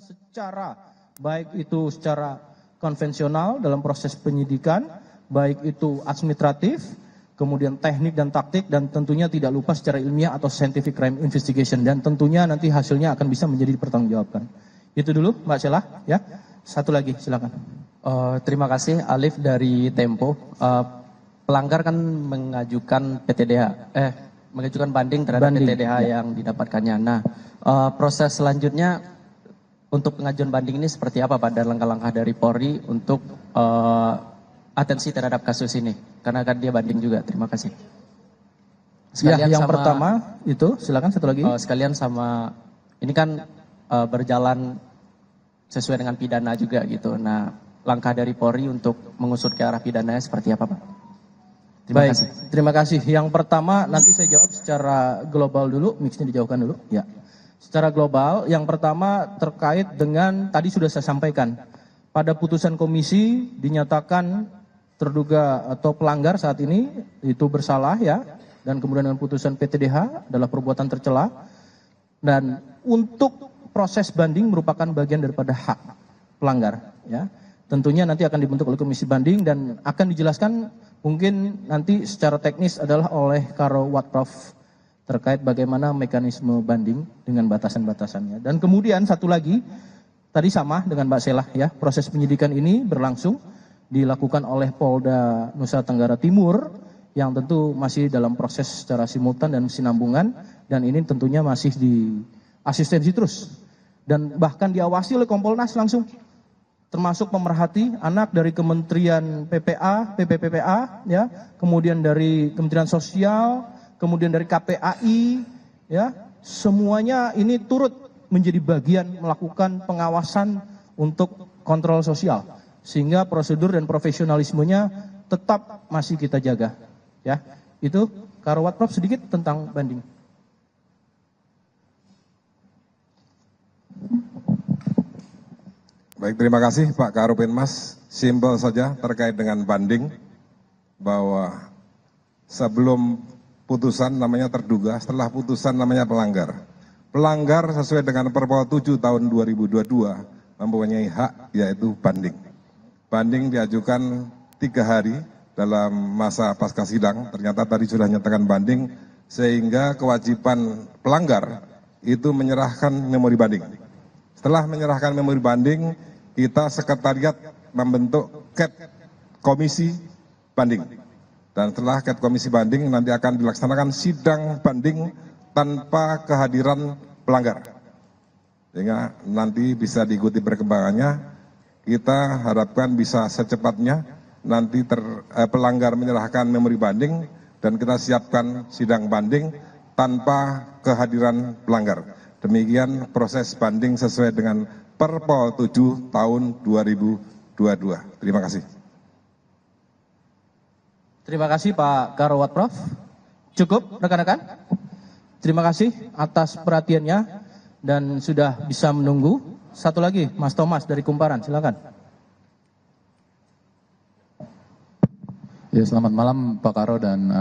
secara baik itu secara konvensional dalam proses penyidikan, baik itu administratif, kemudian teknik dan taktik, dan tentunya tidak lupa secara ilmiah atau scientific crime investigation, dan tentunya nanti hasilnya akan bisa menjadi dipertanggungjawabkan. Itu dulu Mbak Sheila, ya. Satu lagi silakan. Terima kasih, Alif dari Tempo. Pelanggar kan mengajukan mengajukan banding terhadap PTDH yang didapatkannya. Nah, proses selanjutnya untuk pengajuan banding ini seperti apa Pak, dan langkah-langkah dari Polri untuk atensi terhadap kasus ini, karena kan dia banding juga. Terima kasih. Sekalian yang pertama itu silakan satu lagi. Sekalian sama ini kan berjalan sesuai dengan pidana juga gitu. Nah, langkah dari Polri untuk mengusut ke arah pidananya seperti apa Pak? Baik, terima kasih. Yang pertama nanti saya jawab secara global dulu, mixnya dijauhkan dulu. Ya, secara global, yang pertama terkait dengan tadi sudah saya sampaikan, pada putusan komisi dinyatakan terduga atau pelanggar saat ini itu bersalah ya, dan kemudian dengan putusan PTDH adalah perbuatan tercela, dan untuk proses banding merupakan bagian daripada hak pelanggar ya. Tentunya nanti akan dibentuk oleh komisi banding dan akan dijelaskan mungkin nanti secara teknis adalah oleh Karo Watprov terkait bagaimana mekanisme banding dengan batasan-batasannya. Dan kemudian satu lagi, tadi sama dengan Mbak Sheila ya, proses penyidikan ini berlangsung dilakukan oleh Polda Nusa Tenggara Timur yang tentu masih dalam proses secara simultan dan kesinambungan, dan ini tentunya masih di asistensi terus dan bahkan diawasi oleh Kompolnas langsung, termasuk pemerhati anak dari Kementerian PPPA ya, kemudian dari Kementerian Sosial, kemudian dari KPAI ya, semuanya ini turut menjadi bagian melakukan pengawasan untuk kontrol sosial sehingga prosedur dan profesionalismenya tetap masih kita jaga ya. Itu Karo Watprov sedikit tentang banding. Baik, terima kasih Pak Karopenmas. Simpel saja terkait dengan banding, bahwa sebelum putusan namanya terduga, setelah putusan namanya pelanggar. Pelanggar sesuai dengan Perpol 7 tahun 2022 mempunyai hak yaitu banding. Banding diajukan 3 hari dalam masa pasca sidang, ternyata tadi sudah nyatakan banding, sehingga kewajiban pelanggar itu menyerahkan memori banding. Setelah menyerahkan memori banding, kita sekretariat membentuk CAT komisi banding. Dan setelah CAT komisi banding nanti akan dilaksanakan sidang banding tanpa kehadiran pelanggar. Sehingga nanti bisa diikuti perkembangannya. Kita harapkan bisa secepatnya nanti pelanggar menyerahkan memori banding dan kita siapkan sidang banding tanpa kehadiran pelanggar. Demikian proses banding sesuai dengan Perpol 7 tahun 2022. Terima kasih. Terima kasih Pak Karo Watprov. Cukup rekan-rekan? Terima kasih atas perhatiannya dan sudah bisa menunggu. Satu lagi Mas Thomas dari Kumparan, silakan. Ya, selamat malam Pak Karo dan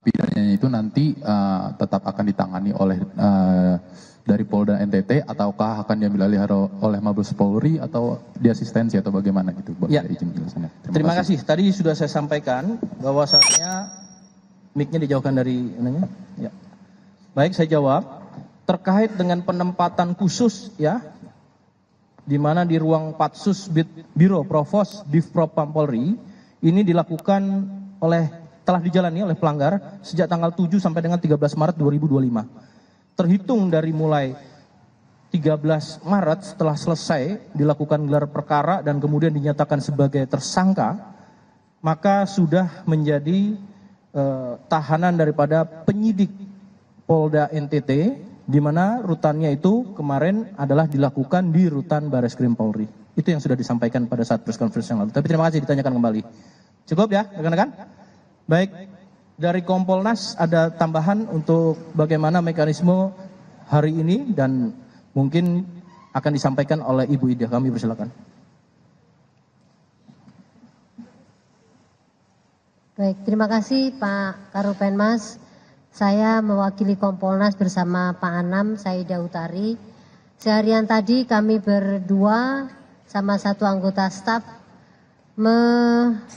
pidananya itu nanti tetap akan ditangani oleh dari Polda NTT ataukah akan diambil alih oleh Mabes Polri atau diasistensi atau bagaimana gitu? Ya. Terima kasih. Tadi sudah saya sampaikan bahwasannya mic-nya dijauhkan dari ininya. Ya. Baik, saya jawab terkait dengan penempatan khusus ya, di mana di ruang Patsus Biro Provos Divpropam Polri ini dilakukan telah dijalani oleh pelanggar sejak tanggal 7 sampai dengan 13 Maret 2025. Terhitung dari mulai 13 Maret setelah selesai dilakukan gelar perkara dan kemudian dinyatakan sebagai tersangka, maka sudah menjadi tahanan daripada penyidik Polda NTT, di mana rutannya itu kemarin adalah dilakukan di rutan Bareskrim Polri. Itu yang sudah disampaikan pada saat press conference yang lalu. Tapi terima kasih ditanyakan kembali. Cukup ya rekan-rekan? Baik, dari Kompolnas ada tambahan untuk bagaimana mekanisme hari ini dan mungkin akan disampaikan oleh Ibu Ida. Kami persilakan. Baik, terima kasih Pak Karopenmas. Saya mewakili Kompolnas bersama Pak Anam, Saida Utari. Seharian tadi kami berdua sama satu anggota staf mengikuti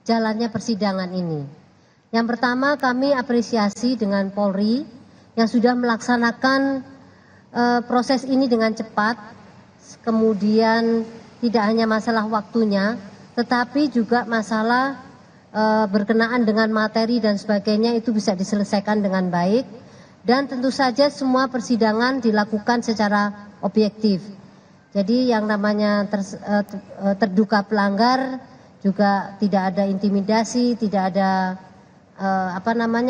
jalannya persidangan ini. Yang pertama kami apresiasi dengan Polri yang sudah melaksanakan proses ini dengan cepat, kemudian tidak hanya masalah waktunya, tetapi juga masalah berkenaan dengan materi dan sebagainya itu bisa diselesaikan dengan baik. Dan tentu saja semua persidangan dilakukan secara objektif. Jadi yang namanya terduga pelanggar juga tidak ada intimidasi, tidak ada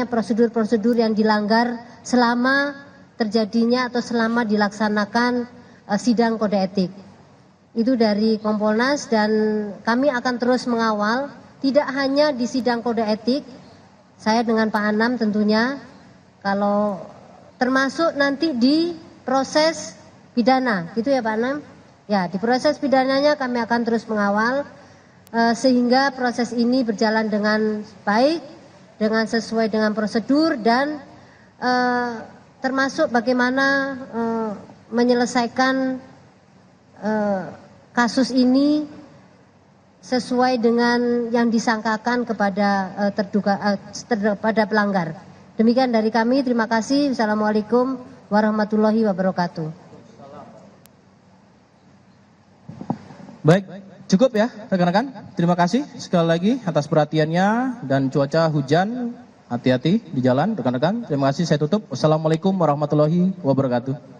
prosedur-prosedur yang dilanggar selama terjadinya atau selama dilaksanakan sidang kode etik. Itu dari Kompolnas dan kami akan terus mengawal tidak hanya di sidang kode etik, saya dengan Pak Anam tentunya, kalau termasuk nanti di proses pidana, gitu ya Pak Anam? Ya, di proses pidananya kami akan terus mengawal sehingga proses ini berjalan dengan baik, dengan sesuai dengan prosedur dan termasuk bagaimana menyelesaikan kasus ini sesuai dengan yang disangkakan kepada pada pelanggar. Demikian dari kami, terima kasih. Wassalamualaikum warahmatullahi wabarakatuh. Baik, cukup ya rekan-rekan. Terima kasih sekali lagi atas perhatiannya dan cuaca hujan. Hati-hati di jalan rekan-rekan. Terima kasih, saya tutup. Wassalamualaikum warahmatullahi wabarakatuh.